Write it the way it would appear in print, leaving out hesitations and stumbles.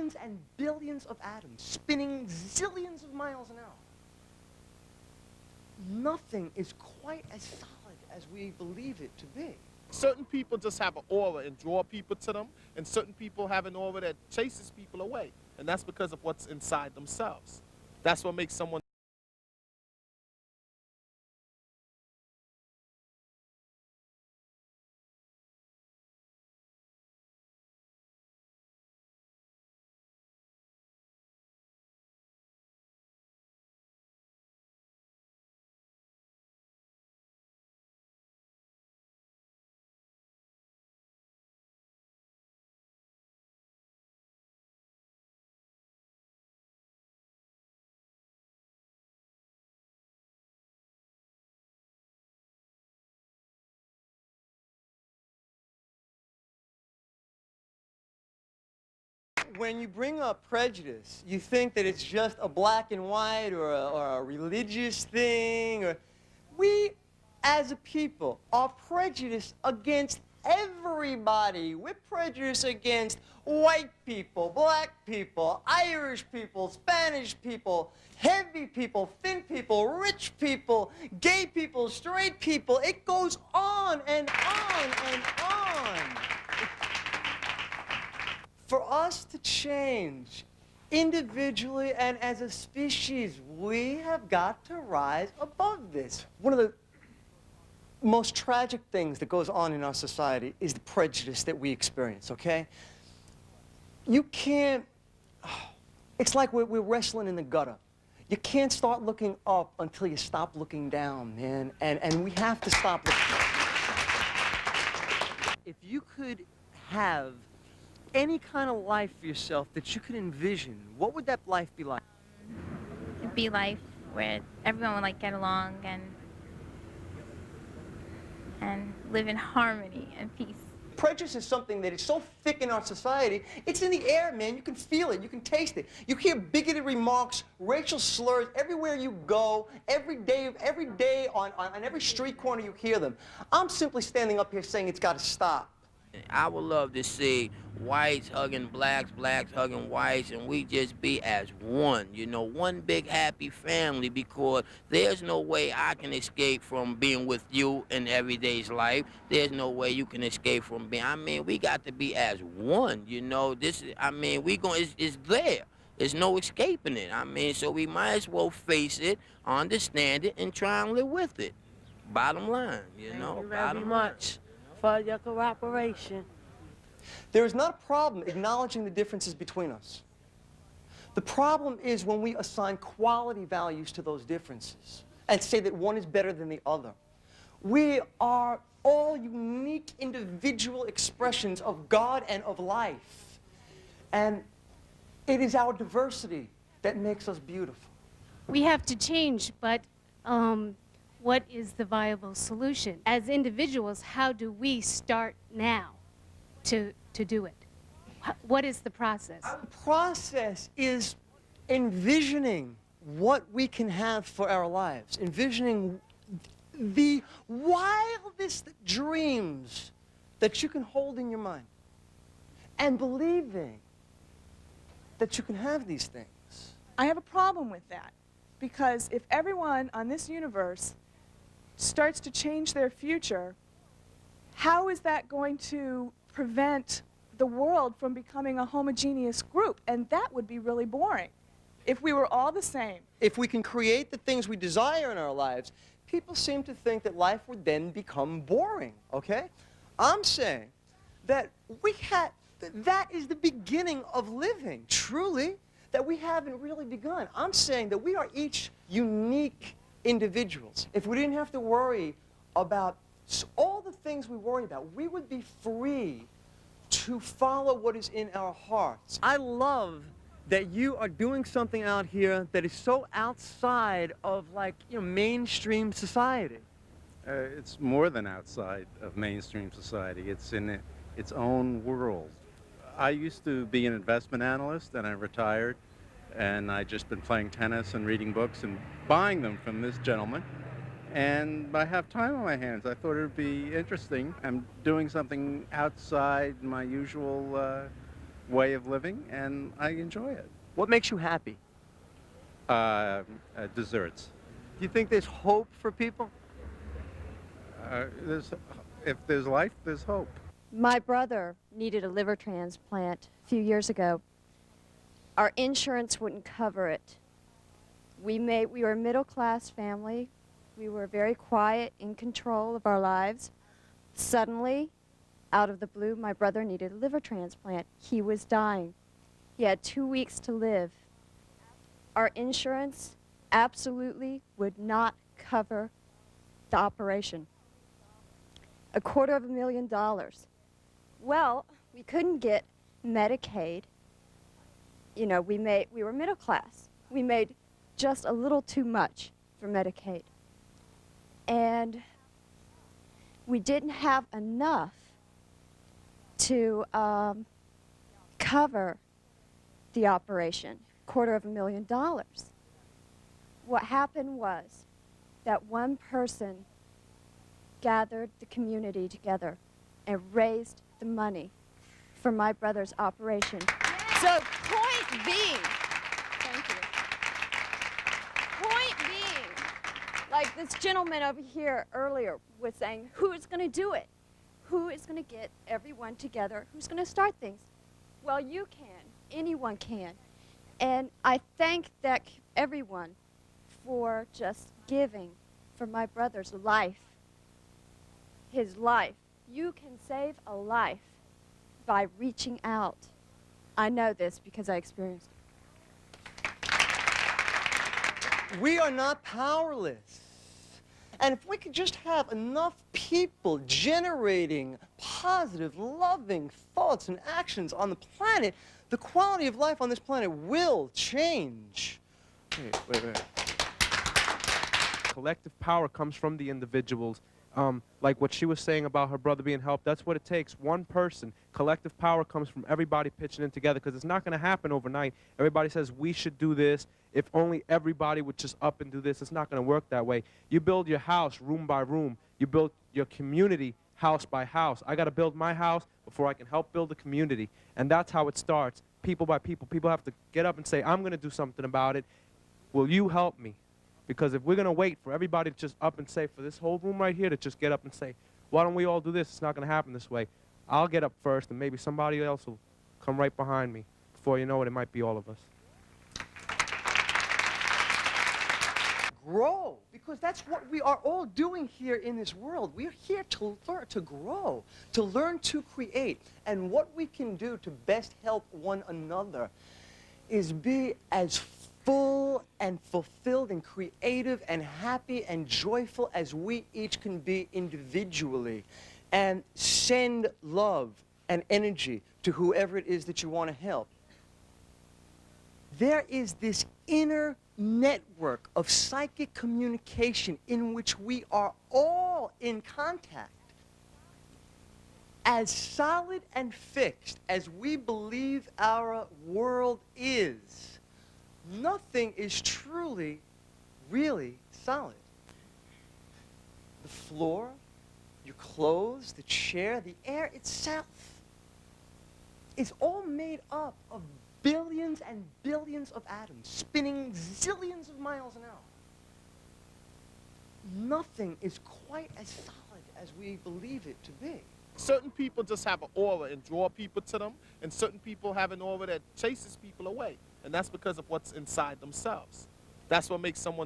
billions and billions of atoms spinning zillions of miles an hour. Nothing is quite as solid as we believe it to be. Certain people just have an aura and draw people to them, and certain people have an aura that chases people away. And that's because of what's inside themselves. That's what makes someone. When you bring up prejudice, you think that it's just a black and white or a religious thing. We, as a people, are prejudiced against everybody. We're prejudiced against white people, black people, Irish people, Spanish people, heavy people, thin people, rich people, gay people, straight people. It goes on and on and on. For us to change individually and as a species, we have got to rise above this. One of the most tragic things that goes on in our society is the prejudice that we experience, okay? You can't, it's like we're wrestling in the gutter. You can't start looking up until you stop looking down, man, and we have to stop looking up. If you could have any kind of life for yourself that you could envision, what would that life be like? It'd be life where everyone would like get along and live in harmony and peace. Prejudice is something that is so thick in our society, it's in the air, man. You can feel it, you can taste it. You hear bigoted remarks, racial slurs everywhere you go, every day on every street corner you hear them. I'm simply standing up here saying it's got to stop. I would love to see whites hugging blacks, blacks hugging whites, and we just be as one, you know, one big happy family, because there's no way I can escape from being with you in everyday's life. There's no way you can escape from being, I mean, we got to be as one, you know. This, I mean, it's there. There's no escaping it. I mean, so we might as well face it, understand it, and try and live with it. Bottom line, you know. Thank you very much for your cooperation. There is not a problem acknowledging the differences between us. The problem is when we assign quality values to those differences and say that one is better than the other. We are all unique individual expressions of God and of life. And it is our diversity that makes us beautiful. We have to change, but what is the viable solution? As individuals, how do we start now to do it? What is the process? The process is envisioning what we can have for our lives, envisioning the wildest dreams that you can hold in your mind, and believing that you can have these things. I have a problem with that, because if everyone on this universe starts to change their future, how is that going to prevent the world from becoming a homogeneous group? And that would be really boring if we were all the same. If we can create the things we desire in our lives, people seem to think that life would then become boring, okay? I'm saying that that is the beginning of living, truly, that we haven't really begun. I'm saying that we are each unique individuals. If we didn't have to worry about all the things we worry about, we would be free to follow what is in our hearts. I love that you are doing something out here that is so outside of, like, you know, mainstream society. It's more than outside of mainstream society. It's in its own world. I used to be an investment analyst, and I retired, and I just been playing tennis and reading books and buying them from this gentleman. And I have time on my hands. I thought it would be interesting. I'm doing something outside my usual, way of living, and I enjoy it. What makes you happy? Desserts. Do you think there's hope for people? If there's life, there's hope. My brother needed a liver transplant a few years ago. Our insurance wouldn't cover it. We were a middle-class family. We were very quiet, in control of our lives. Suddenly, out of the blue, my brother needed a liver transplant. He was dying. He had 2 weeks to live. Our insurance absolutely would not cover the operation. $250,000. Well, we couldn't get Medicaid. You know, we were middle class. We made just a little too much for Medicaid. And we didn't have enough to cover the operation, $250,000. What happened was that one person gathered the community together and raised the money for my brother's operation. So point being, thank you. Point being, like this gentleman over here earlier was saying, who's going to do it? Who is going to get everyone together? Who's going to start things? Well, you can. Anyone can. And I thank everyone for just giving for my brother's life, his life. You can save a life by reaching out. I know this because I experienced it. We are not powerless. And if we could just have enough people generating positive, loving thoughts and actions on the planet, the quality of life on this planet will change. Wait. Collective power comes from the individuals. Like what she was saying about her brother being helped, that's what it takes. One person. Collective power comes from everybody pitching in together, because it's not going to happen overnight. Everybody says we should do this. If only everybody would just up and do this, it's not going to work that way. You build your house room by room. You build your community house by house. I got to build my house before I can help build a community. And that's how it starts, people by people. People have to get up and say, I'm going to do something about it. Will you help me? Because if we're going to wait for everybody to just up and say, for this whole room right here to just get up and say, why don't we all do this? It's not going to happen this way. I'll get up first, and maybe somebody else will come right behind me. Before you know it, it might be all of us. Grow, because that's what we are all doing here in this world. We are here to learn to grow, to learn to create. And what we can do to best help one another is be as full and fulfilled and creative and happy and joyful as we each can be individually, and send love and energy to whoever it is that you want to help. There is this inner network of psychic communication in which we are all in contact. As solid and fixed as we believe our world is, nothing is truly, really solid. The floor, your clothes, the chair, the air itself is all made up of billions and billions of atoms spinning zillions of miles an hour. Nothing is quite as solid as we believe it to be. Certain people just have an aura and draw people to them, and certain people have an aura that chases people away. And that's because of what's inside themselves. That's what makes someone